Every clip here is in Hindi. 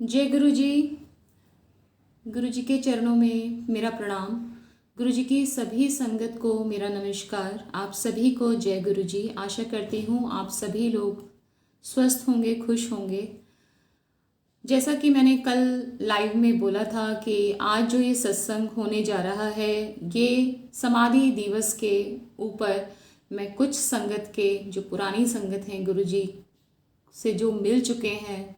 जय गुरु जी। गुरु जी के चरणों में मेरा प्रणाम। गुरु जी की सभी संगत को मेरा नमस्कार। आप सभी को जय गुरु जी। आशा करती हूँ आप सभी लोग स्वस्थ होंगे, खुश होंगे। जैसा कि मैंने कल लाइव में बोला था कि आज जो ये सत्संग होने जा रहा है, ये समाधि दिवस के ऊपर मैं कुछ संगत के जो पुरानी संगत हैं गुरु जी से जो मिल चुके हैं,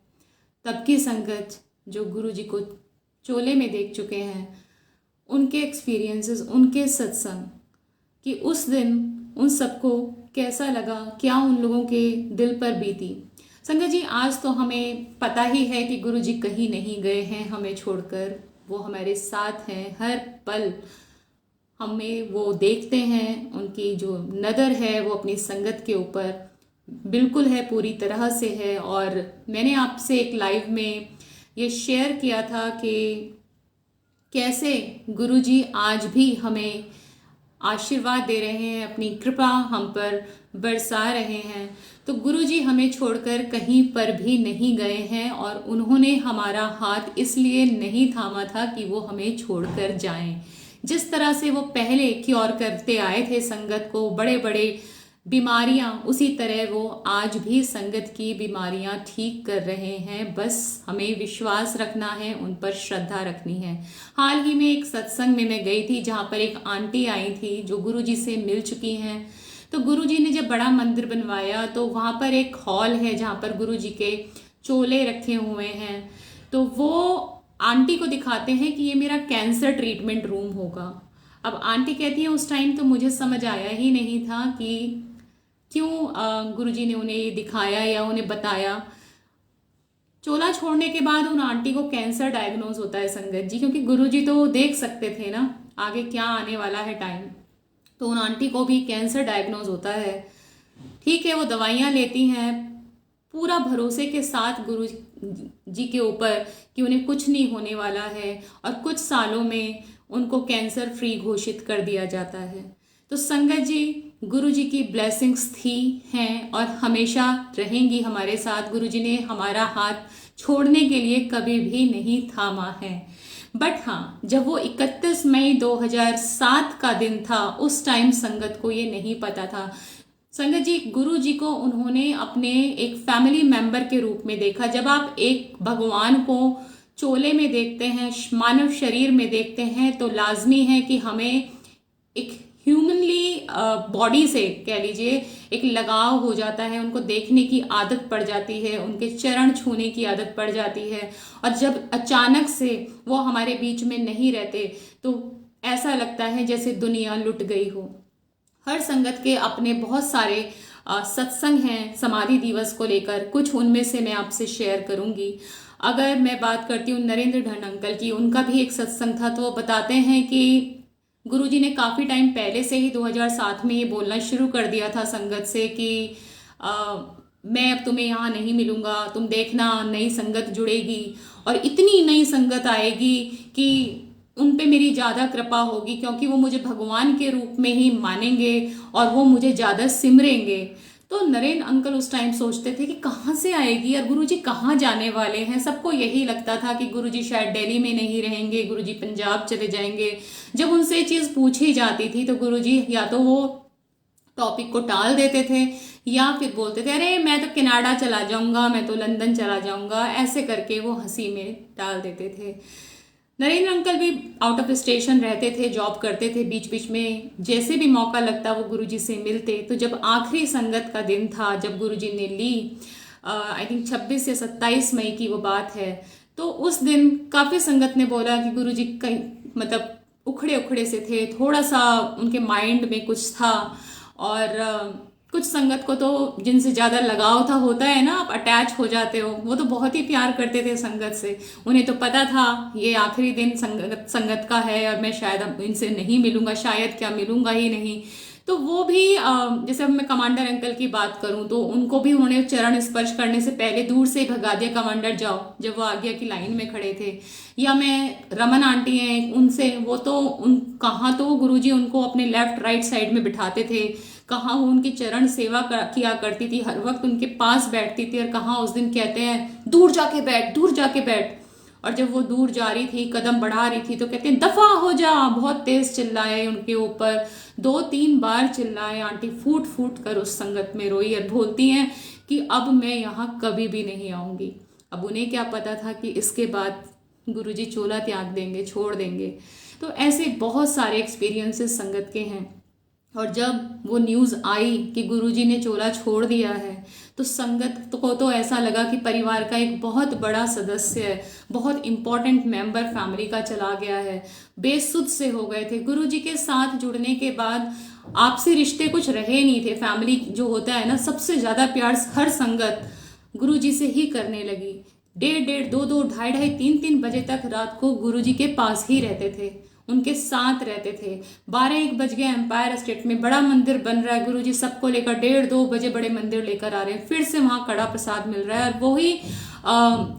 तब की संगत जो गुरु जी को चोले में देख चुके हैं, उनके एक्सपीरियंसेस, उनके सत्संग कि उस दिन उन सबको कैसा लगा, क्या उन लोगों के दिल पर बीती। संगत जी, आज तो हमें पता ही है कि गुरु जी कहीं नहीं गए हैं हमें छोड़कर। वो हमारे साथ हैं हर पल, हमें वो देखते हैं। उनकी जो नज़र है वो अपनी संगत के ऊपर बिल्कुल है, पूरी तरह से है। और मैंने आपसे एक लाइव में ये शेयर किया था कि कैसे गुरुजी आज भी हमें आशीर्वाद दे रहे हैं, अपनी कृपा हम पर बरसा रहे हैं। तो गुरुजी हमें छोड़कर कहीं पर भी नहीं गए हैं और उन्होंने हमारा हाथ इसलिए नहीं थामा था कि वो हमें छोड़कर जाएं। जिस तरह से वो पहले क्योर करते आए थे संगत को, बड़े बड़े बीमारियां, उसी तरह वो आज भी संगत की बीमारियां ठीक कर रहे हैं। बस हमें विश्वास रखना है, उन पर श्रद्धा रखनी है। हाल ही में एक सत्संग में मैं गई थी जहां पर एक आंटी आई थी जो गुरुजी से मिल चुकी हैं। तो गुरुजी ने जब बड़ा मंदिर बनवाया तो वहां पर एक हॉल है जहां पर गुरुजी के चोले रखे हुए हैं। तो वो आंटी को दिखाते हैं कि ये मेरा कैंसर ट्रीटमेंट रूम होगा। अब आंटी कहती है उस टाइम तो मुझे समझ आया ही नहीं था कि क्यों गुरुजी ने उन्हें ये दिखाया या उन्हें बताया। चोला छोड़ने के बाद उन आंटी को कैंसर डायग्नोज होता है संगत जी, क्योंकि गुरुजी तो देख सकते थे ना आगे क्या आने वाला है टाइम। तो उन आंटी को भी कैंसर डायग्नोज होता है। ठीक है, वो दवाइयाँ लेती हैं पूरा भरोसे के साथ गुरु जी के ऊपर कि उन्हें कुछ नहीं होने वाला है, और कुछ सालों में उनको कैंसर फ्री घोषित कर दिया जाता है। तो संगत जी, गुरु जी की ब्लेसिंग्स थी, हैं और हमेशा रहेंगी हमारे साथ। गुरु जी ने हमारा हाथ छोड़ने के लिए कभी भी नहीं थामा है। बट हाँ, जब वो 31 मई 2007 का दिन था, उस टाइम संगत को ये नहीं पता था। संगत जी, गुरु जी को उन्होंने अपने एक फैमिली मेंबर के रूप में देखा। जब आप एक भगवान को चोले में देखते हैं, मानव शरीर में देखते हैं, तो लाजमी है कि हमें एक ह्यूमनली बॉडी से कह लीजिए एक लगाव हो जाता है। उनको देखने की आदत पड़ जाती है, उनके चरण छूने की आदत पड़ जाती है। और जब अचानक से वो हमारे बीच में नहीं रहते तो ऐसा लगता है जैसे दुनिया लुट गई हो। हर संगत के अपने बहुत सारे सत्संग हैं समाधि दिवस को लेकर, कुछ उनमें से मैं आपसे शेयर करूंगी। अगर मैं बात करती हूँ नरेंद्र ढंड अंकल की, उनका भी एक सत्संग था। तो वो बताते हैं कि गुरुजी ने काफ़ी टाइम पहले से ही 2007 में ये बोलना शुरू कर दिया था संगत से कि मैं अब तुम्हें यहाँ नहीं मिलूंगा, तुम देखना नई संगत जुड़ेगी और इतनी नई संगत आएगी कि उन पे मेरी ज़्यादा कृपा होगी, क्योंकि वो मुझे भगवान के रूप में ही मानेंगे और वो मुझे ज़्यादा सिमरेंगे। तो नरेंद्र अंकल उस टाइम सोचते थे कि कहाँ से आएगी और गुरुजी कहाँ जाने वाले हैं। सबको यही लगता था कि गुरुजी शायद दिल्ली में नहीं रहेंगे, गुरुजी पंजाब चले जाएंगे। जब उनसे ये चीज़ पूछी जाती थी तो गुरुजी या तो वो टॉपिक को टाल देते थे या फिर बोलते थे अरे मैं तो कनाडा चला जाऊंगा, मैं तो लंदन चला जाऊंगा। ऐसे करके वो हंसी में टाल देते थे। नरेंद्र अंकल भी आउट ऑफ स्टेशन रहते थे, जॉब करते थे। बीच बीच में जैसे भी मौका लगता वो गुरुजी से मिलते। तो जब आखिरी संगत का दिन था, जब गुरुजी ने ली, आई थिंक 26 या 27 मई की वो बात है, तो उस दिन काफ़ी संगत ने बोला कि गुरुजी कहीं मतलब उखड़े उखड़े से थे, थोड़ा सा उनके माइंड में कुछ था। और कुछ संगत को तो जिनसे ज़्यादा लगाव था, होता है ना, आप अटैच हो जाते हो। वो तो बहुत ही प्यार करते थे संगत से। उन्हें तो पता था ये आखिरी दिन संगत का है और मैं शायद अब इनसे नहीं मिलूंगा, शायद क्या मिलूंगा ही नहीं। तो वो भी जैसे अब मैं कमांडर अंकल की बात करूं तो उनको भी उन्होंने चरण स्पर्श करने से पहले दूर से भगा दिया, कमांडर जाओ, जब वो आज्ञा की लाइन में खड़े थे। या मैं रमन आंटी हैं, उनसे वो तो उन कहाँ तो गुरुजी उनको अपने लेफ्ट राइट साइड में बिठाते थे, कहाँ वो उनकी चरण सेवा किया करती थी, हर वक्त उनके पास बैठती थी, और कहाँ उस दिन कहते हैं दूर जाके बैठ, दूर जाके बैठ। और जब वो दूर जा रही थी, कदम बढ़ा रही थी, तो कहते हैं दफा हो जा, बहुत तेज चिल्लाए उनके ऊपर, 2-3 बार चिल्लाए। आंटी फूट फूट कर उस संगत में रोई और बोलती हैं कि अब मैं यहाँ कभी भी नहीं आऊंगी। अब उन्हें क्या पता था कि इसके बाद गुरुजी चोला त्याग देंगे, छोड़ देंगे। तो ऐसे बहुत सारे एक्सपीरियंसेस संगत के हैं। और जब वो न्यूज़ आई कि गुरुजी ने चोला छोड़ दिया है, तो संगत को तो ऐसा लगा कि परिवार का एक बहुत बड़ा सदस्य, बहुत इम्पोर्टेंट मेंबर फैमिली का चला गया है। बेसुध से हो गए थे। गुरुजी के साथ जुड़ने के बाद आपसी रिश्ते कुछ रहे नहीं थे। फैमिली जो होता है ना, सबसे ज़्यादा प्यार हर संगत गुरुजी से ही करने लगी। 1:30, 2-2, 2:30, 3-3 बजे तक रात को गुरुजी के पास ही रहते थे, उनके साथ रहते थे। 12-1 बज गए, एम्पायर स्टेट में बड़ा मंदिर बन रहा है, गुरुजी सबको लेकर 1:30-2 बजे बड़े मंदिर लेकर आ रहे हैं। फिर से वहाँ कड़ा प्रसाद मिल रहा है, और वही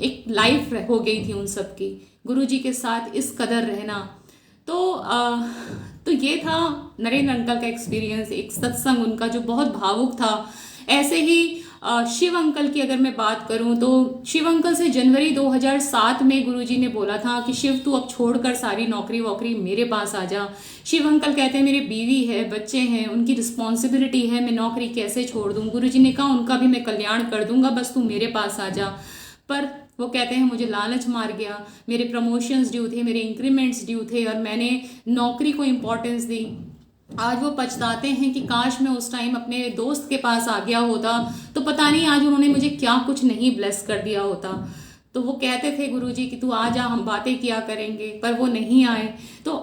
एक लाइफ हो गई थी उन सबकी, गुरुजी के साथ इस कदर रहना। तो ये था नरेंद्र अंकल का एक्सपीरियंस, एक सत्संग उनका जो बहुत भावुक था। ऐसे ही शिव अंकल की अगर मैं बात करूं, तो शिव अंकल से जनवरी 2007 में गुरुजी ने बोला था कि शिव तू अब छोड़कर सारी नौकरी वोकरी मेरे पास आ जा। शिव अंकल कहते हैं मेरी बीवी है, बच्चे हैं, उनकी रिस्पॉन्सिबिलिटी है, मैं नौकरी कैसे छोड़ दूं। गुरुजी ने कहा उनका भी मैं कल्याण कर दूंगा, बस तू मेरे पास आ जा। पर वो कहते हैं मुझे लालच मार गया, मेरे प्रमोशंस ड्यू थे, मेरे इंक्रीमेंट्स ड्यू थे, और मैंने नौकरी को इम्पोर्टेंस दी। आज वो पछताते हैं कि काश मैं उस टाइम अपने दोस्त के पास आ गया होता, तो पता नहीं आज उन्होंने मुझे क्या कुछ नहीं ब्लेस कर दिया होता। तो वो कहते थे गुरुजी कि तू आ जा, हम बातें किया करेंगे, पर वो नहीं आए। तो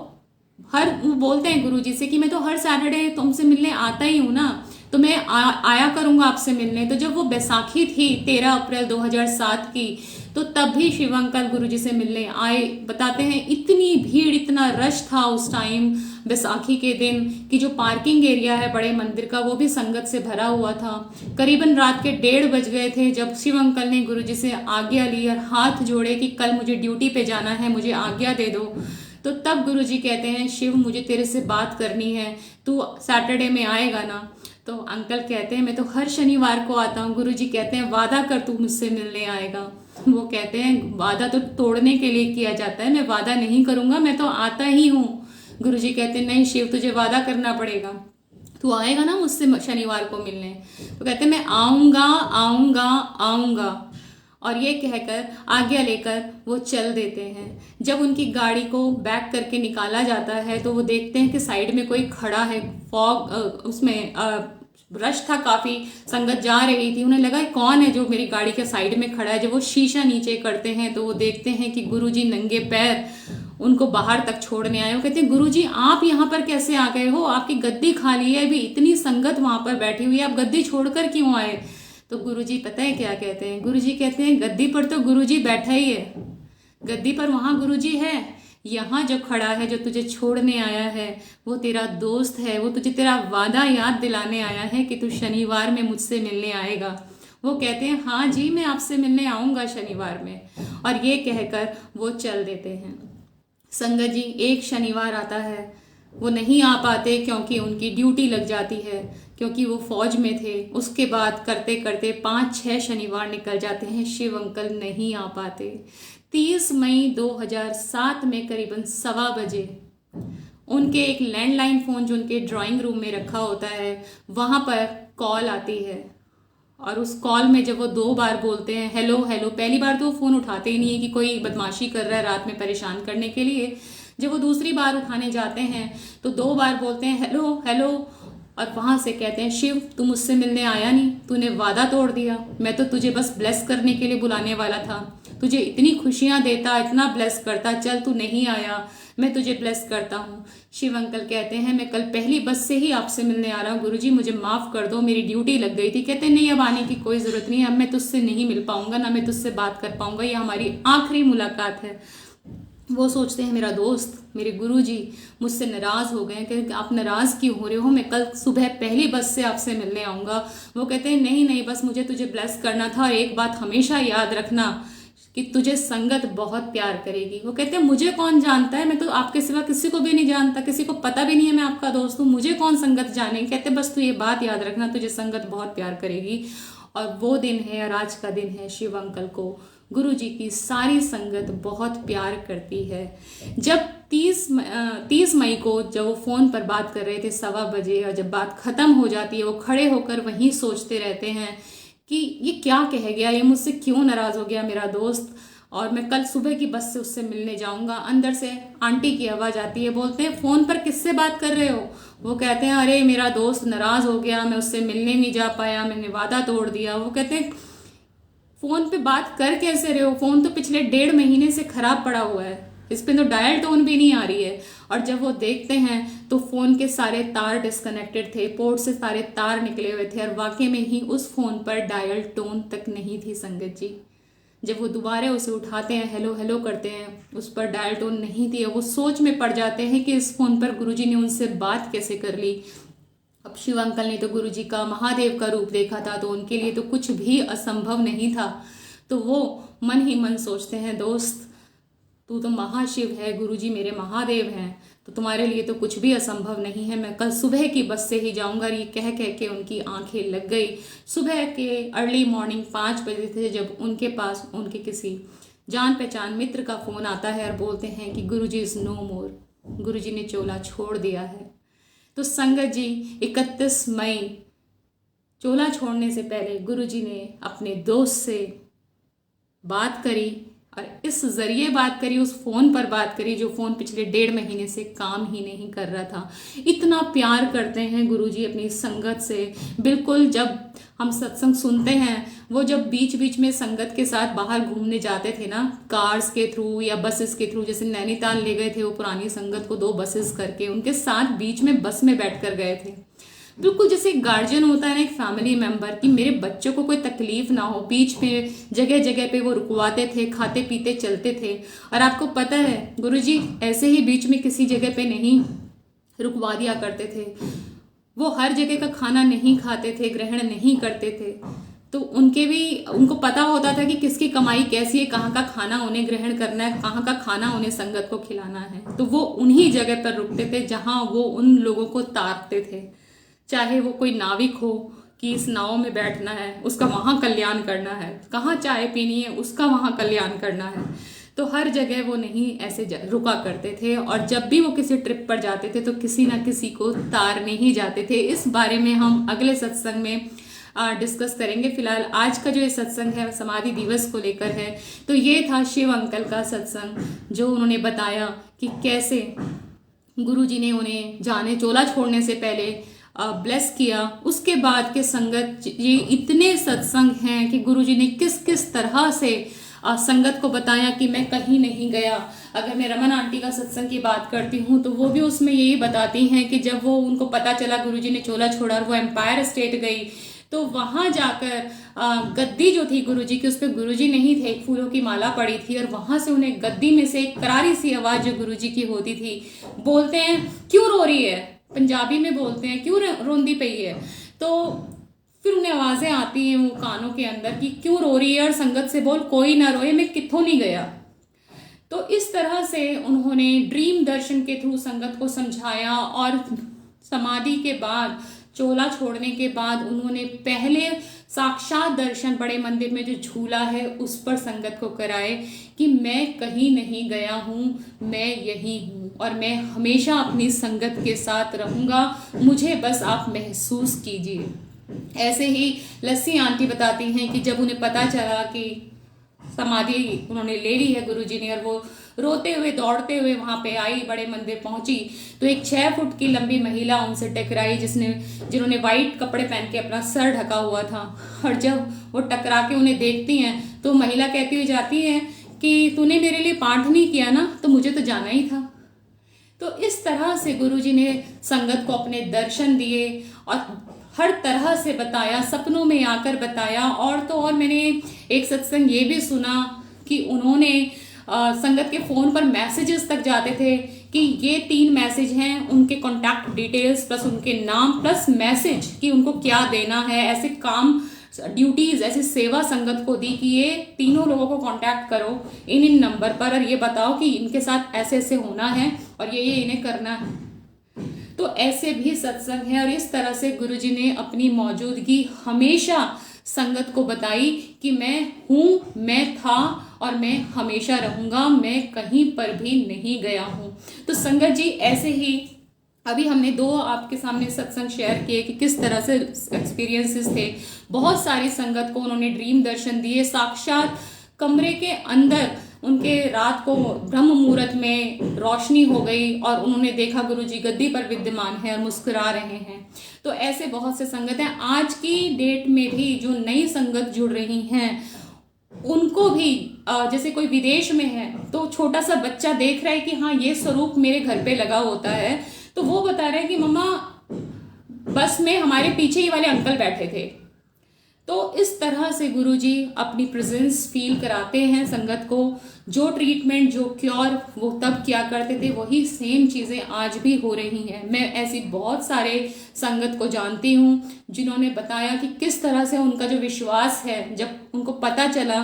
वो बोलते हैं गुरुजी से कि मैं तो हर सैटरडे तुमसे मिलने आता ही हूँ ना, तो मैं आया करूँगा आपसे मिलने। तो जब वो बैसाखी थी 13 अप्रैल 2007 की, तो तब भी शिव अंकल गुरुजी से मिलने आए। बताते हैं इतनी भीड़, इतना रश था उस टाइम बैसाखी के दिन कि जो पार्किंग एरिया है बड़े मंदिर का, वो भी संगत से भरा हुआ था। करीबन रात के 1:30 बज गए थे जब शिव अंकल ने गुरुजी से आज्ञा ली और हाथ जोड़े कि कल मुझे ड्यूटी पे जाना है, मुझे आज्ञा दे दो। तो तब गुरुजी कहते हैं शिव मुझे तेरे से बात करनी है, तू सैटरडे में आएगा ना। तो अंकल कहते हैं मैं तो हर शनिवार को आता हूँ। गुरुजी कहते हैं वादा कर तू मुझसे मिलने आएगा। वो कहते हैं वादा तो तोड़ने के लिए किया जाता है, मैं वादा नहीं करूंगा, मैं तो आता ही हूँ। गुरुजी कहते हैं नहीं शिव, तुझे वादा करना पड़ेगा, तू आएगा ना मुझसे शनिवार को मिलने। तो कहते हैं मैं आऊंगा आऊंगा आऊंगा, और ये कहकर आज्ञा लेकर वो चल देते हैं। जब उनकी गाड़ी को बैक करके निकाला जाता है, तो वो देखते हैं कि साइड में कोई खड़ा है। फॉग उसमें रश था, काफी संगत जा रही थी, उन्हें लगा कौन है जो मेरी गाड़ी के साइड में खड़ा है। जब वो शीशा नीचे करते हैं तो वो देखते हैं कि गुरुजी नंगे पैर उनको बाहर तक छोड़ने आए। वो कहते हैं गुरुजी आप यहाँ पर कैसे आ गए हो, आपकी गद्दी खाली है, अभी इतनी संगत वहां पर बैठी हुई है, आप गद्दी छोड़कर क्यों आए। तो गुरुजी पता है क्या कहते हैं, गुरुजी कहते हैं गद्दी पर तो गुरुजी बैठा ही है, गद्दी पर वहां गुरुजी है, यहाँ जो खड़ा है, जो तुझे छोड़ने आया है, वो तेरा दोस्त है, वो तुझे तेरा वादा याद दिलाने आया है कि तू शनिवार में मुझसे मिलने आएगा। वो कहते हैं हाँ जी मैं आपसे मिलने आऊंगा शनिवार में, और ये कहकर वो चल देते हैं। संगत जी एक शनिवार आता है, वो नहीं आ पाते क्योंकि उनकी ड्यूटी लग जाती है, क्योंकि वो फौज में थे। उसके बाद करते करते 5-6 शनिवार निकल जाते हैं, शिव अंकल नहीं आ पाते। 30 मई 2007 में करीबन 1:15 बजे उनके एक लैंडलाइन फ़ोन जो उनके ड्राइंग रूम में रखा होता है, वहाँ पर कॉल आती है। और उस कॉल में जब वो 2 बार बोलते हैं हेलो हेलो, पहली बार तो वो फ़ोन उठाते ही नहीं है कि कोई बदमाशी कर रहा है रात में परेशान करने के लिए। जब वो दूसरी बार उठाने जाते हैं तो 2 बार बोलते हैं हेलो हेलो, और वहाँ से कहते हैं शिव तू मुझसे मिलने आया नहीं, तूने वादा तोड़ दिया, मैं तो तुझे बस ब्लेस करने के लिए बुलाने वाला था, तुझे इतनी खुशियाँ देता, इतना ब्लेस करता, चल तू नहीं आया, मैं तुझे ब्लेस करता हूँ। शिव अंकल कहते हैं मैं कल पहली बस से ही आपसे मिलने आ रहा हूँ, गुरुजी मुझे माफ़ कर दो, मेरी ड्यूटी लग गई थी। कहते हैं नहीं अब आने की कोई ज़रूरत नहीं है, अब मैं तुझसे नहीं मिल पाऊंगा, ना मैं तुझसे बात कर पाऊंगा, ये हमारी आखिरी मुलाकात है। वो सोचते हैं मेरा दोस्त, मेरे गुरुजी मुझसे नाराज़ हो गए, कि आप नाराज़ क्यों हो रहे हो, मैं कल सुबह पहली बस से आपसे मिलने आऊँगा। वो कहते हैं नहीं नहीं बस मुझे तुझे ब्लेस करना था, और एक बात हमेशा याद रखना कि तुझे संगत बहुत प्यार करेगी। वो कहते हैं मुझे कौन जानता है, मैं तो आपके सिवा किसी को भी नहीं जानता, किसी को पता भी नहीं है मैं आपका दोस्त हूँ, मुझे कौन संगत जाने। कहते बस तू ये बात याद रखना, तुझे संगत बहुत प्यार करेगी। और वो दिन है और आज का दिन है, शिव अंकल को गुरु जी की सारी संगत बहुत प्यार करती है। जब 30 मई को जब वो फ़ोन पर बात कर रहे थे 1:15 और जब बात ख़त्म हो जाती है, वो खड़े होकर वहीं सोचते रहते हैं कि ये क्या कह गया, ये मुझसे क्यों नाराज़ हो गया मेरा दोस्त, और मैं कल सुबह की बस से उससे मिलने जाऊंगा। अंदर से आंटी की आवाज़ आती है, बोलते हैं फ़ोन पर किससे बात कर रहे हो। वो कहते हैं अरे मेरा दोस्त नाराज़ हो गया, मैं उससे मिलने नहीं जा पाया, मैंने वादा तोड़ दिया। वो कहते हैं फ़ोन पे बात कर कैसे रहे हो, फ़ोन तो पिछले 1.5 महीने से ख़राब पड़ा हुआ है, इस पे तो डायल टोन भी नहीं आ रही है। और जब वो देखते हैं तो फ़ोन के सारे तार डिस्कनेक्टेड थे, पोर्ट से सारे तार निकले हुए थे और वाकई में ही उस फ़ोन पर डायल टोन तक नहीं थी संगत जी। जब वो दोबारा उसे उठाते हैं, हेलो हेलो करते हैं, उस पर डायल टोन नहीं थी। वो सोच में पड़ जाते हैं कि इस फ़ोन पर गुरुजी ने उनसे बात कैसे कर ली। अब शिव अंकल ने तो गुरुजी का महादेव का रूप देखा था, तो उनके लिए तो कुछ भी असंभव नहीं था। तो वो मन ही मन सोचते हैं दोस्त तू तो महाशिव है, गुरुजी मेरे महादेव हैं, तो तुम्हारे लिए तो कुछ भी असंभव नहीं है, मैं कल सुबह की बस से ही जाऊंगा। ये कह कह के उनकी आंखें लग गई। सुबह के अर्ली मॉर्निंग 5 बजे थे जब उनके पास उनके किसी जान पहचान मित्र का फ़ोन आता है और बोलते हैं कि गुरुजी इज़ नो मोर, गुरुजी ने चोला छोड़ दिया है। तो संगत जी 31 मई चोला छोड़ने से पहले गुरुजी ने अपने दोस्त से बात करी और इस जरिए बात करी, उस फ़ोन पर बात करी जो फ़ोन पिछले 1.5 महीने से काम ही नहीं कर रहा था। इतना प्यार करते हैं गुरुजी अपनी संगत से। बिल्कुल जब हम सत्संग सुनते हैं, वो जब बीच बीच में संगत के साथ बाहर घूमने जाते थे ना, कार्स के थ्रू या बसेस के थ्रू, जैसे नैनीताल ले गए थे वो पुरानी संगत को 2 बसेस करके, उनके साथ बीच में बस में बैठ कर गए थे। बिल्कुल जैसे एक गार्जियन होता है ना, एक फैमिली मेंबर, कि मेरे बच्चों को कोई तकलीफ ना हो। बीच में जगह जगह पे वो रुकवाते थे, खाते पीते चलते थे। और आपको पता है गुरुजी ऐसे ही बीच में किसी जगह पे नहीं रुकवा दिया करते थे। वो हर जगह का खाना नहीं खाते थे, ग्रहण नहीं करते थे। तो उनको पता होता था कि किसकी कमाई कैसी है, कहाँ का खाना उन्हें ग्रहण करना है, कहाँ का खाना उन्हें संगत को खिलाना है। तो वो उन्हीं जगह पर रुकते थे जहाँ वो उन लोगों को तारते थे। चाहे वो कोई नाविक हो कि इस नाव में बैठना है, उसका वहाँ कल्याण करना है, कहाँ चाय पीनी है उसका वहाँ कल्याण करना है। तो हर जगह वो नहीं ऐसे रुका करते थे। और जब भी वो किसी ट्रिप पर जाते थे तो किसी ना किसी को तारने ही जाते थे। इस बारे में हम अगले सत्संग में डिस्कस करेंगे। फिलहाल आज का जो ये सत्संग है समाधि दिवस को लेकर है। तो ये था शिव अंकल का सत्संग, जो उन्होंने बताया कि कैसे गुरुजी ने उन्हें जाने चोला छोड़ने से पहले ब्लेस किया। उसके बाद के संगत ये इतने सत्संग हैं कि गुरुजी ने किस किस तरह से संगत को बताया कि मैं कहीं नहीं गया। अगर मैं रमन आंटी का सत्संग की बात करती हूँ तो वो भी उसमें यही बताती हैं कि जब वो उनको पता चला गुरुजी ने चोला छोड़ा और वो एम्पायर स्टेट गई, तो वहां जाकर गद्दी जो थी गुरुजी की, उस पर गुरुजी नहीं थे, एक फूलों की माला पड़ी थी। और वहां से उन्हें गद्दी में से एक करारी सी आवाज जो गुरुजी की होती थी, बोलते हैं क्यों रो रही है, पंजाबी में बोलते हैं क्यों रोंदी पई है। तो फिर उन्हें आवाजें आती हैं वो कानों के अंदर कि क्यों रो रही है, और संगत से बोल कोई ना रोए, मैं कित्थों नहीं गया। तो इस तरह से उन्होंने ड्रीम दर्शन के थ्रू संगत को समझाया। और समाधि के बाद, चोला छोड़ने के बाद, उन्होंने पहले साक्षात दर्शन बड़े मंदिर में जो झूला है उस पर संगत को कराए कि मैं कहीं नहीं गया हूँ, मैं यही हूँ और मैं हमेशा अपनी संगत के साथ रहूँगा, मुझे बस आप महसूस कीजिए। ऐसे ही लस्सी आंटी बताती हैं कि जब उन्हें पता चला कि समाधि उन्होंने ले ली है गुरुजी ने, और वो रोते हुए दौड़ते हुए वहां पे आई, बड़े मंदिर पहुंची, तो एक 6 फुट की लंबी महिला उनसे टकराई जिन्होंने वाइट कपड़े पहन के अपना सर ढका हुआ था। और जब वो टकरा के उन्हें देखती हैं तो महिला कहती हुई जाती है कि तूने मेरे लिए पाठ नहीं किया ना, तो मुझे तो जाना ही था। तो इस तरह से गुरुजी ने संगत को अपने दर्शन दिए और हर तरह से बताया, सपनों में आकर बताया। और तो और मैंने एक सत्संग ये भी सुना कि उन्होंने संगत के फ़ोन पर मैसेजेस तक जाते थे कि ये 3 मैसेज हैं, उनके कॉन्टैक्ट डिटेल्स प्लस उनके नाम प्लस मैसेज कि उनको क्या देना है। ऐसे काम ड्यूटीज, ऐसी सेवा संगत को दी कि ये तीनों लोगों को कांटेक्ट करो इन नंबर पर और ये बताओ कि इनके साथ ऐसे ऐसे होना है और ये इन्हें करना है। तो ऐसे भी सत्संग है और इस तरह से गुरुजी ने अपनी मौजूदगी हमेशा संगत को बताई कि मैं हूँ, मैं था और मैं हमेशा रहूंगा, मैं कहीं पर भी नहीं गया हूँ। तो संगत जी ऐसे ही अभी हमने 2 आपके सामने सत्संग शेयर किए कि किस तरह से एक्सपीरियंसेस थे। बहुत सारी संगत को उन्होंने ड्रीम दर्शन दिए, साक्षात कमरे के अंदर उनके रात को ब्रह्म मुहूर्त में रोशनी हो गई और उन्होंने देखा गुरुजी गद्दी पर विद्यमान है और मुस्कुरा रहे हैं। तो ऐसे बहुत से संगत हैं। आज की डेट में भी जो नई संगत जुड़ रही हैं उनको भी जैसे कोई विदेश में है तो छोटा सा बच्चा देख रहा है कि हाँ ये स्वरूप मेरे घर पे लगा होता है, तो वो बता रहे हैं कि मम्मा बस में हमारे पीछे ही वाले अंकल बैठे थे। तो इस तरह से गुरुजी अपनी प्रेजेंस फील कराते हैं संगत को। जो ट्रीटमेंट, जो क्योर वो तब किया करते थे वही सेम चीजें आज भी हो रही हैं। मैं ऐसी बहुत सारे संगत को जानती हूँ जिन्होंने बताया कि किस तरह से उनका जो विश्वास है, जब उनको पता चला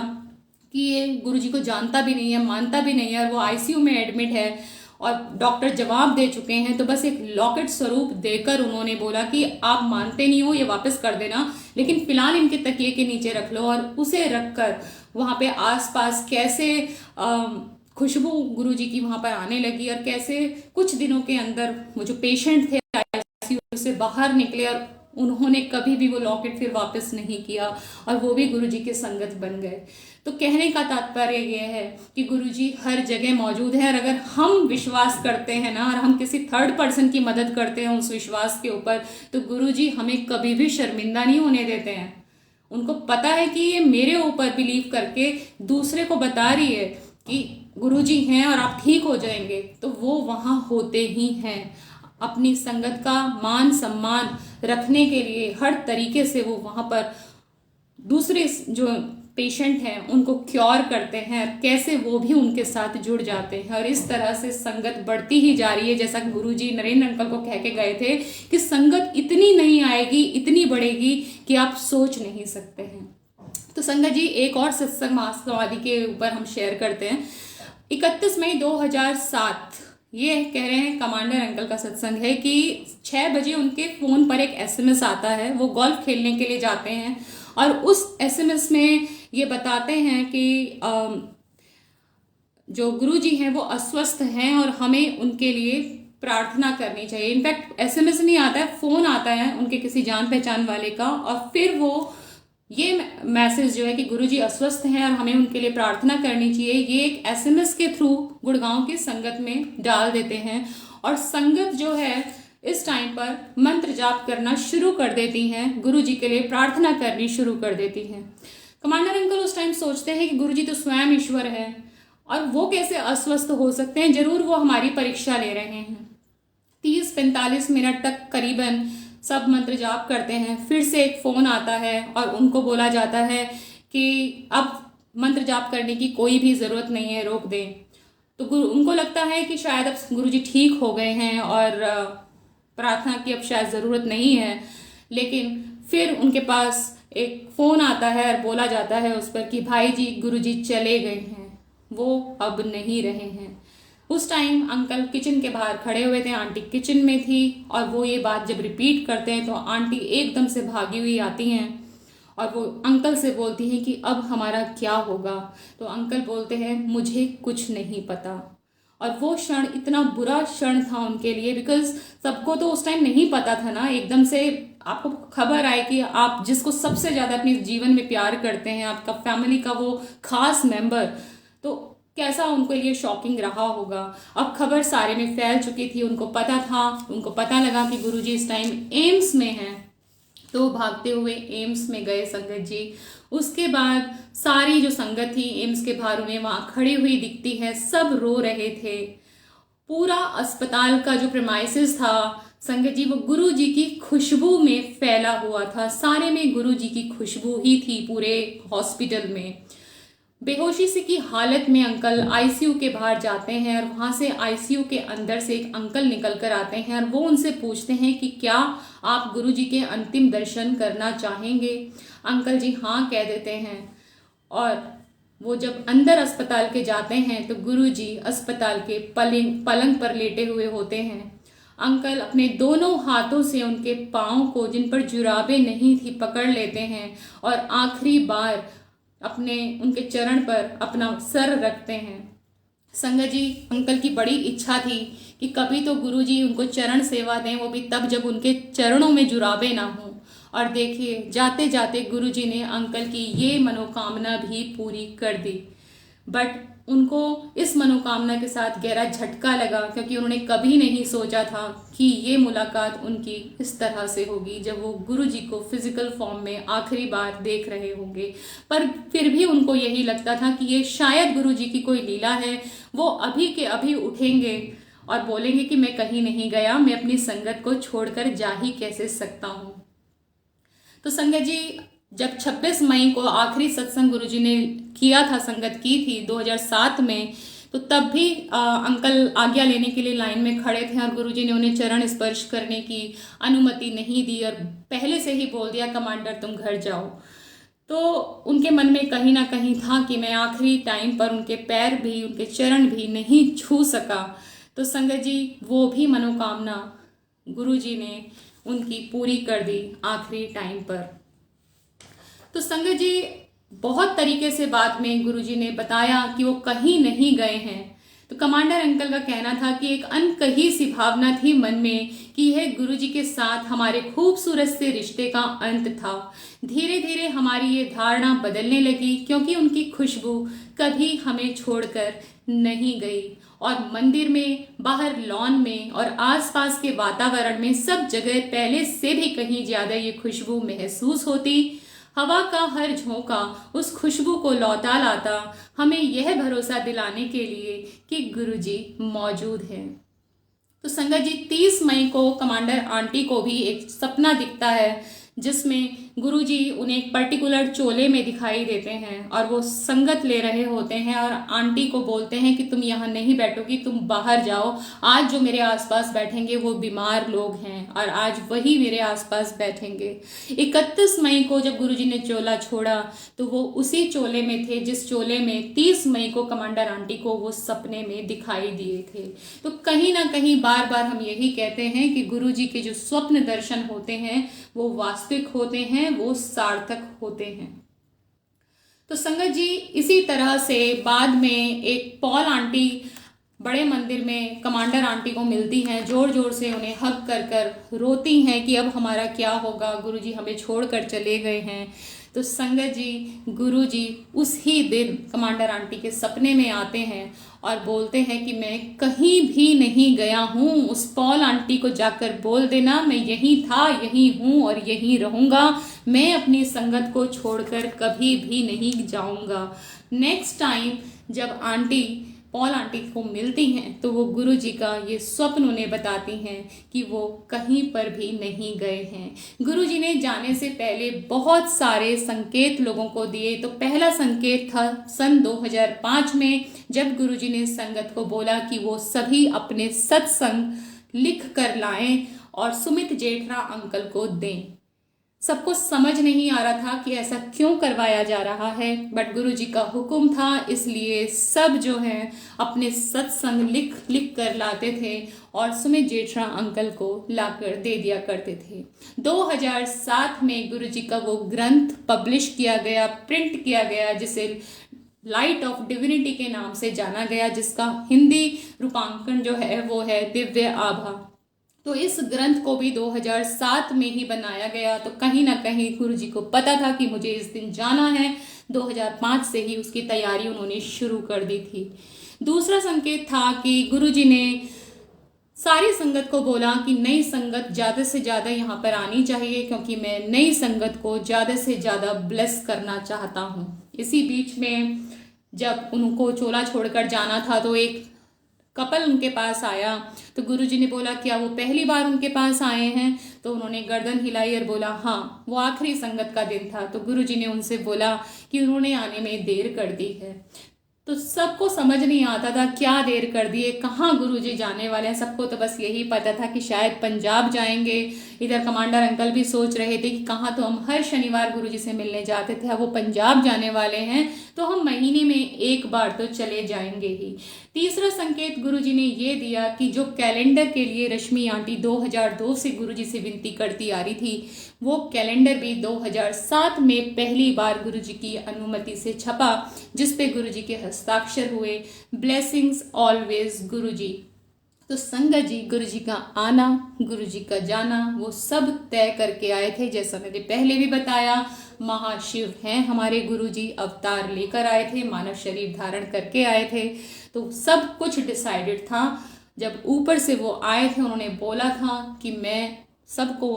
कि ये गुरुजी को जानता भी नहीं है, मानता भी नहीं है और वो आईसीयू में एडमिट है और डॉक्टर जवाब दे चुके हैं, तो बस एक लॉकेट स्वरूप देकर उन्होंने बोला कि आप मानते नहीं हो ये वापस कर देना, लेकिन फिलहाल इनके तकिए के नीचे रख लो। और उसे रखकर वहां पे आसपास कैसे खुशबू गुरुजी की वहां पर आने लगी और कैसे कुछ दिनों के अंदर वो जो पेशेंट थे आईसीयू से बाहर निकले और उन्होंने कभी भी वो लॉकेट फिर वापस नहीं किया और वो भी गुरुजी के संगत बन गए। तो कहने का तात्पर्य यह है कि गुरुजी हर जगह मौजूद है और अगर हम विश्वास करते हैं ना और हम किसी थर्ड पर्सन की मदद करते हैं उस विश्वास के ऊपर, तो गुरुजी हमें कभी भी शर्मिंदा नहीं होने देते हैं। उनको पता है कि ये मेरे ऊपर बिलीव करके दूसरे को बता रही है कि गुरुजी हैं और आप ठीक हो जाएंगे, तो वो वहां होते ही हैं। अपनी संगत का मान सम्मान रखने के लिए हर तरीके से वो वहां पर दूसरे जो पेशेंट हैं उनको क्योर करते हैं, कैसे वो भी उनके साथ जुड़ जाते हैं और इस तरह से संगत बढ़ती ही जा रही है। जैसा कि गुरुजी नरेंद्र अंकल को कह के गए थे कि संगत इतनी नहीं आएगी, इतनी बढ़ेगी कि आप सोच नहीं सकते हैं। तो संगत जी एक और सत्संग महासमाधि के ऊपर हम शेयर करते हैं। 31 मई 2007 ये कह रहे हैं कमांडर अंकल का सत्संग है कि 6 बजे उनके फोन पर एक एसएमएस आता है। वो गोल्फ खेलने के लिए जाते हैं और उस एसएमएस में ये बताते हैं कि जो गुरुजी हैं वो अस्वस्थ हैं और हमें उनके लिए प्रार्थना करनी चाहिए। इनफैक्ट एसएमएस नहीं आता है, फोन आता है उनके किसी जान पहचान वाले का और फिर वो ये मैसेज जो है कि गुरुजी अस्वस्थ हैं और हमें उनके लिए प्रार्थना करनी चाहिए, ये एक एसएमएस के थ्रू गुड़गांव की संगत में डाल देते हैं और संगत जो है इस टाइम पर मंत्र जाप करना शुरू कर देती हैं, गुरुजी के लिए प्रार्थना करनी शुरू कर देती हैं। कमांडर अंकल उस टाइम सोचते हैं कि गुरुजी तो स्वयं ईश्वर है और वो कैसे अस्वस्थ हो सकते हैं, जरूर वो हमारी परीक्षा ले रहे हैं। 30-45 मिनट तक करीबन सब मंत्र जाप करते हैं। फिर से एक फोन आता है और उनको बोला जाता है कि अब मंत्र जाप करने की कोई भी जरूरत नहीं है, रोक दें। तो उनको लगता है कि शायद अब गुरुजी ठीक हो गए हैं और प्रार्थना की अब शायद जरूरत नहीं है, लेकिन फिर उनके पास एक फोन आता है और बोला जाता है उस पर कि भाई जी गुरुजी चले गए हैं, वो अब नहीं रहे हैं। उस टाइम अंकल किचन के बाहर खड़े हुए थे, आंटी किचन में थी और वो ये बात जब रिपीट करते हैं तो आंटी एकदम से भागी हुई आती हैं और वो अंकल से बोलती हैं कि अब हमारा क्या होगा। तो अंकल बोलते हैं मुझे कुछ नहीं पता। और वो क्षण इतना बुरा क्षण था उनके लिए, बिकॉज सबको तो उस टाइम नहीं पता था ना, एकदम से आपको खबर आई कि आप जिसको सबसे ज्यादा अपने जीवन में प्यार करते हैं, आपका फैमिली का वो खास मेंबर, तो कैसा उनके लिए शॉकिंग रहा होगा। अब खबर सारे में फैल चुकी थी, उनको पता था, उनको पता लगा कि गुरुजी इस टाइम एम्स में हैं, तो भागते हुए एम्स में गए संगत जी। उसके बाद सारी जो संगत थी एम्स के बाहर उन्हें वहां खड़ी हुई दिखती है, सब रो रहे थे। पूरा अस्पताल का जो प्रेमाइसिस था संगत जी वो गुरुजी की खुशबू में फैला हुआ था, सारे में गुरुजी की खुशबू ही थी पूरे हॉस्पिटल में। बेहोशी से की हालत में अंकल आईसीयू के बाहर जाते हैं और वहां से आईसीयू के अंदर से एक अंकल निकल कर आते हैं और वो उनसे पूछते हैं कि क्या आप गुरुजी के अंतिम दर्शन करना चाहेंगे। अंकल जी हाँ कह देते हैं और वो जब अंदर अस्पताल के जाते हैं तो गुरुजी अस्पताल के पलंग पर लेटे हुए होते हैं। अंकल अपने दोनों हाथों से उनके पाँव को, जिन पर जुराबें नहीं थी, पकड़ लेते हैं और आखिरी बार अपने उनके चरण पर अपना सर रखते हैं। संगत जी, अंकल की बड़ी इच्छा थी कि कभी तो गुरुजी उनको चरण सेवा दें, वो भी तब जब उनके चरणों में जुराबें ना हों। और देखिए, जाते जाते गुरुजी ने अंकल की ये मनोकामना भी पूरी कर दी। बट उनको इस मनोकामना के साथ गहरा झटका लगा, क्योंकि उन्होंने कभी नहीं सोचा था कि ये मुलाकात उनकी इस तरह से होगी, जब वो गुरुजी को फिजिकल फॉर्म में आखिरी बार देख रहे होंगे। पर फिर भी उनको यही लगता था कि ये शायद गुरुजी की कोई लीला है। वो अभी के अभी उठेंगे और बोलेंगे कि मैं कहीं नहीं गया, मैं अपनी संगत को छोड़कर जा ही कैसे सकता हूँ। तो संगत जी, जब 26 मई को आखिरी सत्संग गुरुजी ने किया था, संगत की थी 2007 में, तो तब भी अंकल आज्ञा लेने के लिए लाइन में खड़े थे और गुरुजी ने उन्हें चरण स्पर्श करने की अनुमति नहीं दी और पहले से ही बोल दिया, कमांडर तुम घर जाओ। तो उनके मन में कहीं ना कहीं था कि मैं आखिरी टाइम पर उनके पैर भी, उनके चरण भी नहीं छू सका। तो संगत जी, वो भी मनोकामना गुरुजी ने उनकी पूरी कर दी आखिरी टाइम पर। तो संगत जी, बहुत तरीके से बाद में गुरुजी ने बताया कि वो कहीं नहीं गए हैं। तो कमांडर अंकल का कहना था कि एक अनकही सी भावना थी मन में कि यह गुरुजी के साथ हमारे खूबसूरत से रिश्ते का अंत था। धीरे धीरे हमारी ये धारणा बदलने लगी, क्योंकि उनकी खुशबू कभी हमें छोड़कर नहीं गई और मंदिर में, बाहर लॉन में और आसपास के वातावरण में सब जगह पहले से भी कहीं ज्यादा ये खुशबू महसूस होती। हवा का हर झोंका उस खुशबू को लौटा लाता, हमें यह भरोसा दिलाने के लिए कि गुरुजी मौजूद हैं। तो संगत जी, 30 मई को कमांडर आंटी को भी एक सपना दिखता है, जिसमें गुरुजी उन्हें एक पर्टिकुलर चोले में दिखाई देते हैं और वो संगत ले रहे होते हैं और आंटी को बोलते हैं कि तुम यहाँ नहीं बैठोगी, तुम बाहर जाओ। आज जो मेरे आसपास बैठेंगे वो बीमार लोग हैं और आज वही मेरे आसपास बैठेंगे। 31 मई को जब गुरुजी ने चोला छोड़ा तो वो उसी चोले में थे जिस चोले में 30 मई को कमांडर आंटी को वो सपने में दिखाई दिए थे। तो कहीं ना कहीं बार बार हम यही कहते हैं कि गुरुजी के जो स्वप्न दर्शन होते हैं वो वास्तविक होते हैं, वो सार्थक होते हैं। तो संगत जी, इसी तरह से बाद में एक पॉल आंटी बड़े मंदिर में कमांडर आंटी को मिलती हैं, जोर जोर से उन्हें हग कर कर रोती हैं कि अब हमारा क्या होगा, गुरुजी हमें छोड़कर चले गए हैं। तो संगत जी, गुरुजी उस ही दिन कमांडर आंटी के सपने में आते हैं और बोलते हैं कि मैं कहीं भी नहीं गया हूँ, उस पॉल आंटी को जाकर बोल देना मैं यहीं था, यहीं हूँ और यहीं रहूँगा, मैं अपनी संगत को छोड़कर कभी भी नहीं जाऊँगा। नेक्स्ट टाइम जब आंटी पॉल आंटी को मिलती हैं तो वो गुरुजी का ये स्वप्न उन्हें बताती हैं कि वो कहीं पर भी नहीं गए हैं। गुरुजी ने जाने से पहले बहुत सारे संकेत लोगों को दिए। तो पहला संकेत था सन 2005 में, जब गुरुजी ने संगत को बोला कि वो सभी अपने सत्संग लिख कर लाएं और सुमित जेठरा अंकल को दें। सबको समझ नहीं आ रहा था कि ऐसा क्यों करवाया जा रहा है, बट गुरुजी का हुक्म था, इसलिए सब जो है अपने सत्संग लिख कर लाते थे और सुमित जेठरा अंकल को लाकर दे दिया करते थे। 2007 में गुरुजी का वो ग्रंथ पब्लिश किया गया, प्रिंट किया गया, जिसे लाइट ऑफ डिविनिटी के नाम से जाना गया, जिसका हिंदी रूपांकन जो है वो है दिव्य आभा। तो इस ग्रंथ को भी 2007 में ही बनाया गया। तो कहीं ना कहीं गुरुजी को पता था कि मुझे इस दिन जाना है। 2005 से ही उसकी तैयारी उन्होंने शुरू कर दी थी। दूसरा संकेत था कि गुरुजी ने सारी संगत को बोला कि नई संगत ज़्यादा से ज़्यादा यहाँ पर आनी चाहिए, क्योंकि मैं नई संगत को ज़्यादा से ज़्यादा ब्लेस करना चाहता हूँ। इसी बीच में जब उनको चोला छोड़कर जाना था तो एक कपल उनके पास आया तो गुरुजी ने बोला क्या वो पहली बार उनके पास आए हैं? तो उन्होंने गर्दन हिलाई और बोला हाँ, वो आखिरी संगत का दिन था। तो गुरुजी ने उनसे बोला कि उन्होंने आने में देर कर दी है। तो सबको समझ नहीं आता था क्या देर कर दिए, कहाँ गुरुजी जाने वाले हैं। सबको तो बस यही पता था कि शायद पंजाब जाएंगे। इधर कमांडर अंकल भी सोच रहे थे कि कहाँ, तो हम हर शनिवार गुरुजी से मिलने जाते थे, अब वो पंजाब जाने वाले हैं तो हम महीने में एक बार तो चले जाएंगे ही। तीसरा संकेत गुरुजी ने ये दिया कि जो कैलेंडर के लिए रश्मि आंटी 2002 से गुरुजी से विनती करती आ रही थी, वो कैलेंडर भी 2007 में पहली बार गुरुजी की अनुमति से छपा, जिस पे गुरुजी के हस्ताक्षर हुए। ब्लेसिंग्स ऑलवेज गुरुजी। तो संगत जी गुरुजी का आना, गुरुजी का जाना, वो सब तय करके आए थे। जैसा मैंने पहले भी बताया, महाशिव हैं हमारे गुरुजी, अवतार लेकर आए थे, मानव शरीर धारण करके आए थे। तो सब कुछ डिसाइडेड था। जब ऊपर से वो आए थे, उन्होंने बोला था कि मैं सबको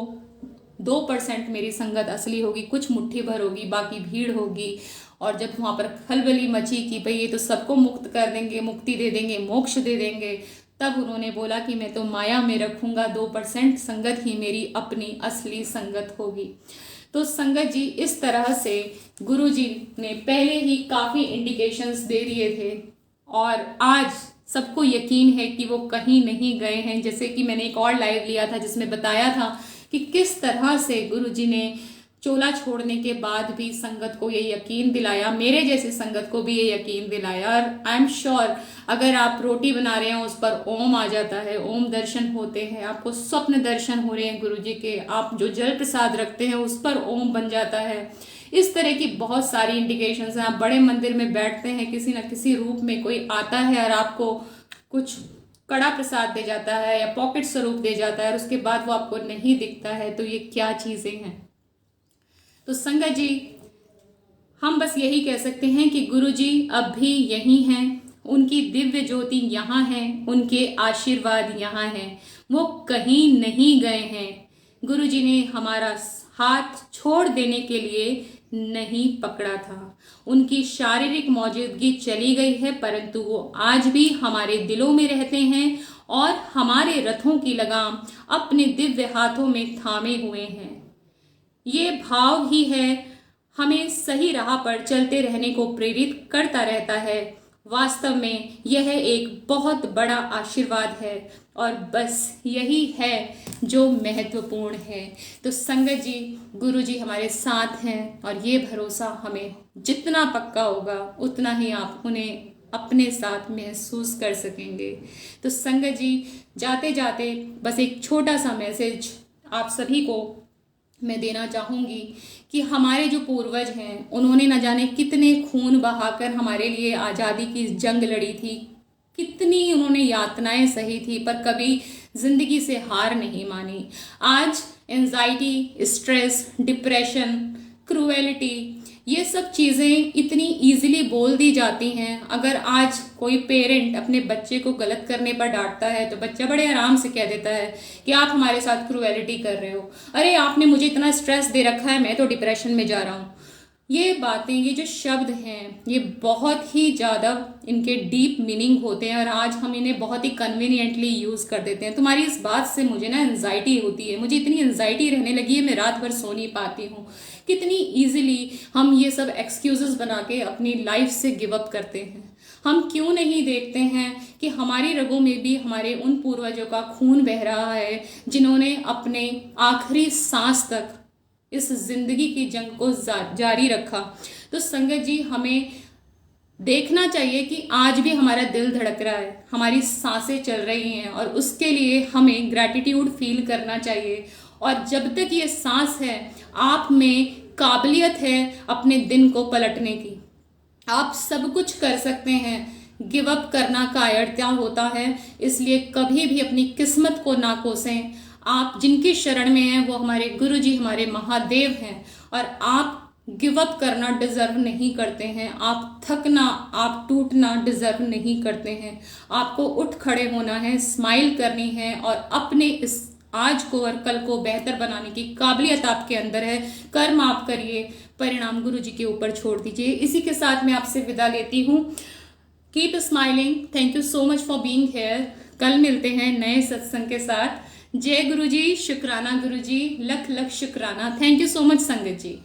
2% मेरी संगत असली होगी, कुछ मुट्ठी भर होगी, बाकी भीड़ होगी। और जब वहां पर खलबली मची कि भाई ये तो सबको मुक्त कर देंगे, मुक्ति दे देंगे, मोक्ष दे देंगे, तब उन्होंने बोला कि मैं तो माया में रखूंगा, 2% संगत ही मेरी अपनी असली संगत होगी। तो संगत जी इस तरह से गुरुजी ने पहले ही काफी इंडिकेशंस दे दिए थे और आज सबको यकीन है कि वो कहीं नहीं गए हैं। जैसे कि मैंने एक और लाइव लिया था जिसमें बताया था कि किस तरह से गुरुजी ने चोला छोड़ने के बाद भी संगत को ये यकीन दिलाया, मेरे जैसे संगत को भी ये यकीन दिलाया। और आई एम श्योर अगर आप रोटी बना रहे हैं उस पर ओम आ जाता है, ओम दर्शन होते हैं, आपको स्वप्न दर्शन हो रहे हैं गुरुजी के, आप जो जल प्रसाद रखते हैं उस पर ओम बन जाता है, इस तरह की बहुत सारी इंडिकेशंस हैं। आप बड़े मंदिर में बैठते हैं, किसी न किसी रूप में कोई आता है और आपको कुछ कड़ा प्रसाद दे जाता है या पॉकेट स्वरूप दे जाता है और उसके बाद वो आपको नहीं दिखता है, तो ये क्या चीजें हैं। तो संगत जी हम बस यही कह सकते हैं कि गुरुजी अब भी यहीं हैं, उनकी दिव्य ज्योति यहाँ है, उनके आशीर्वाद यहाँ हैं, वो कहीं नहीं गए हैं। गुरुजी ने हमारा हाथ छोड़ देने के लिए नहीं पकड़ा था। उनकी शारीरिक मौजूदगी चली गई है, परंतु वो आज भी हमारे दिलों में रहते हैं और हमारे रथों की लगाम अपने दिव्य हाथों में थामे हुए हैं। ये भाव ही है हमें सही राह पर चलते रहने को प्रेरित करता रहता है। वास्तव में यह एक बहुत बड़ा आशीर्वाद है और बस यही है जो महत्वपूर्ण है। तो संगत जी गुरुजी हमारे साथ हैं और ये भरोसा हमें जितना पक्का होगा उतना ही आप उन्हें अपने साथ महसूस कर सकेंगे। तो संगत जी जाते जाते बस एक छोटा सा मैसेज आप सभी को मैं देना चाहूंगी कि हमारे जो पूर्वज हैं उन्होंने न जाने कितने खून बहाकर हमारे लिए आज़ादी की जंग लड़ी थी, कितनी उन्होंने यातनाएं सही थी, पर कभी जिंदगी से हार नहीं मानी। आज एंजाइटी, स्ट्रेस, डिप्रेशन, क्रूएलिटी, ये सब चीज़ें इतनी इजीली बोल दी जाती हैं। अगर आज कोई पेरेंट अपने बच्चे को गलत करने पर डांटता है तो बच्चा बड़े आराम से कह देता है कि आप हमारे साथ क्रूएलिटी कर रहे हो, अरे आपने मुझे इतना स्ट्रेस दे रखा है, मैं तो डिप्रेशन में जा रहा हूँ। ये बातें, ये जो शब्द हैं, ये बहुत ही ज़्यादा इनके डीप मीनिंग होते हैं और आज हम इन्हें बहुत ही कन्वीनियंटली यूज़ कर देते हैं। तुम्हारी इस बात से मुझे ना एंजाइटी होती है, मुझे इतनी एंजाइटी रहने लगी है, मैं रात भर सो नहीं पाती हूँ। कितनी ईजिली हम ये सब एक्सक्यूजेस बना के अपनी लाइफ से गिव अप करते हैं। हम क्यों नहीं देखते हैं कि हमारी रगों में भी हमारे उन पूर्वजों का खून बह रहा है जिन्होंने अपने आखिरी सांस तक इस जिंदगी की जंग को जारी रखा। तो संगत जी हमें देखना चाहिए कि आज भी हमारा दिल धड़क रहा है, हमारी सांसें चल रही हैं और उसके लिए हमें ग्रैटिट्यूड फील करना चाहिए। और जब तक ये सांस है आप में काबिलियत है अपने दिन को पलटने की, आप सब कुछ कर सकते हैं। गिव अप करना कायरता होता है, इसलिए कभी भी अपनी किस्मत को ना कोसें। आप जिनकी शरण में हैं वो हमारे गुरुजी, हमारे महादेव हैं और आप गिव अप करना डिजर्व नहीं करते हैं। आप थकना, आप टूटना डिजर्व नहीं करते हैं। आपको उठ खड़े होना है, स्माइल करनी है और अपने इस आज को और कल को बेहतर बनाने की काबिलियत आपके अंदर है। कर्म आप करिए, परिणाम गुरुजी के ऊपर छोड़ दीजिए। इसी के साथ मैं आपसे विदा लेती हूँ। Keep smiling. Thank you so much for being here. कल मिलते हैं नए सत्संग के साथ। जय गुरु जी, शुक्राना गुरु जी, लख लख शुक्राना। थैंक यू सो मच संगत जी।